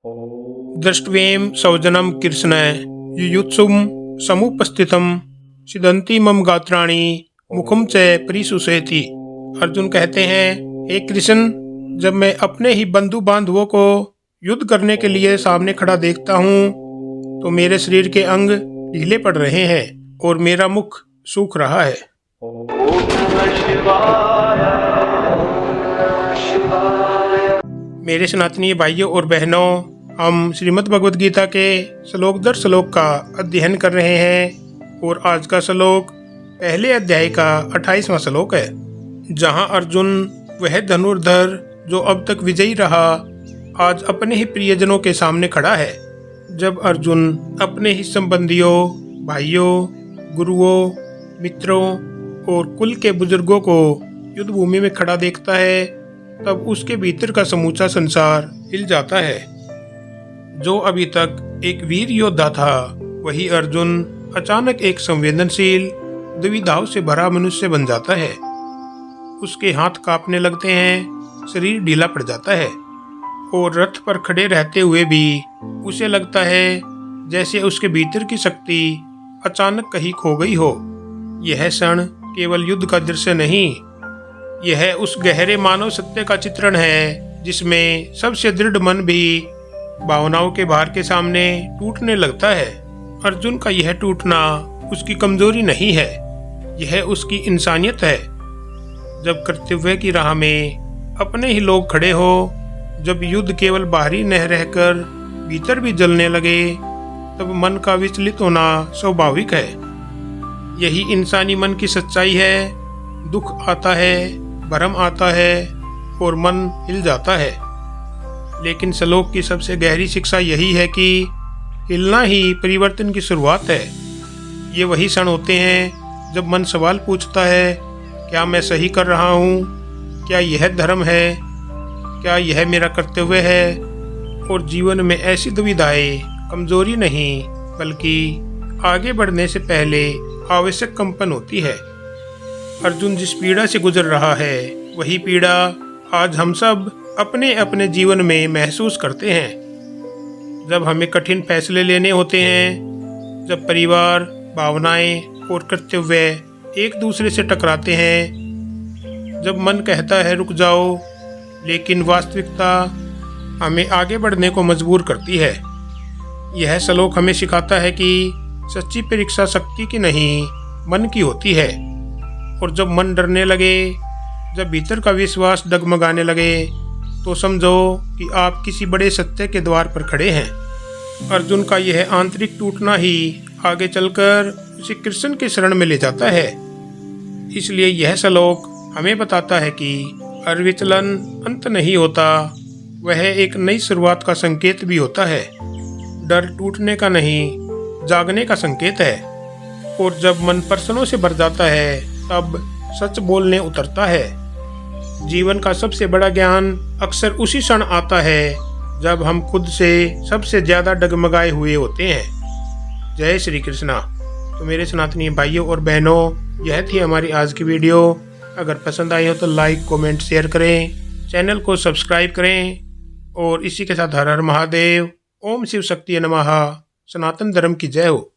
दृष्ट्वेम सौजनम कृष्ण युयुत्सुम समुपस्थितम सिदंती मम गात्राणि मुखम च परिसुषेति। अर्जुन कहते हैं, हे कृष्ण, जब मैं अपने ही बंधु बांधवों को युद्ध करने के लिए सामने खड़ा देखता हूँ तो मेरे शरीर के अंग ढीले पड़ रहे हैं और मेरा मुख सूख रहा है। मेरे सनातनी भाइयों और बहनों, हम श्रीमद् भगवद गीता के श्लोक दर श्लोक का अध्ययन कर रहे हैं और आज का श्लोक पहले अध्याय का 28वां श्लोक है, जहां अर्जुन वह धनुर्धर जो अब तक विजयी रहा आज अपने ही प्रियजनों के सामने खड़ा है। जब अर्जुन अपने ही संबंधियों, भाइयों, गुरुओं, मित्रों और कुल के बुजुर्गों को युद्ध भूमि में खड़ा देखता है तब उसके भीतर का समूचा संसार हिल जाता है। जो अभी तक एक वीर योद्धा था वही अर्जुन अचानक एक संवेदनशील, दुविधाओं से भरा मनुष्य बन जाता है। उसके हाथ कांपने लगते हैं, शरीर ढीला पड़ जाता है और रथ पर खड़े रहते हुए भी उसे लगता है जैसे उसके भीतर की शक्ति अचानक कहीं खो गई हो। यह क्षण केवल युद्ध का दृश्य नहीं, यह उस गहरे मानव सत्य का चित्रण है जिसमें सबसे दृढ़ मन भी भावनाओं के भार के सामने टूटने लगता है। अर्जुन का यह टूटना उसकी कमजोरी नहीं है, यह उसकी इंसानियत है। जब कर्तव्य की राह में अपने ही लोग खड़े हो, जब युद्ध केवल बाहरी न रहकर भीतर भी जलने लगे, तब मन का विचलित होना स्वाभाविक है। यही इंसानी मन की सच्चाई है। दुख आता है, भरम आता है और मन हिल जाता है। लेकिन श्लोक की सबसे गहरी शिक्षा यही है कि हिलना ही परिवर्तन की शुरुआत है। ये वही क्षण होते हैं जब मन सवाल पूछता है, क्या मैं सही कर रहा हूँ? क्या यह धर्म है? क्या यह मेरा कर्तव्य है? और जीवन में ऐसी दुविधाएं कमजोरी नहीं बल्कि आगे बढ़ने से पहले आवश्यक कंपन होती है। अर्जुन जिस पीड़ा से गुजर रहा है वही पीड़ा आज हम सब अपने अपने जीवन में महसूस करते हैं। जब हमें कठिन फैसले लेने होते हैं, जब परिवार, भावनाएं और कर्तव्य एक दूसरे से टकराते हैं, जब मन कहता है रुक जाओ, लेकिन वास्तविकता हमें आगे बढ़ने को मजबूर करती है। यह श्लोक हमें सिखाता है कि सच्ची परीक्षा शक्ति की नहीं, मन की होती है। और जब मन डरने लगे, जब भीतर का विश्वास डगमगाने लगे, तो समझो कि आप किसी बड़े सत्य के द्वार पर खड़े हैं। अर्जुन का यह आंतरिक टूटना ही आगे चलकर उसे कृष्ण के शरण में ले जाता है। इसलिए यह श्लोक हमें बताता है कि हर विचलन अंत नहीं होता, वह एक नई शुरुआत का संकेत भी होता है। डर टूटने का नहीं, जागने का संकेत है। और जब मन प्रश्नों से भर जाता है तब सच बोलने उतरता है। जीवन का सबसे बड़ा ज्ञान अक्सर उसी क्षण आता है जब हम खुद से सबसे ज्यादा डगमगाए हुए होते हैं। जय श्री कृष्णा। तो मेरे सनातनी भाइयों और बहनों, यह थी हमारी आज की वीडियो। अगर पसंद आई हो तो लाइक, कमेंट, शेयर करें, चैनल को सब्सक्राइब करें और इसी के साथ हर हर महादेव, ओम शिव शक्ति नमः। सनातन धर्म की जय हो।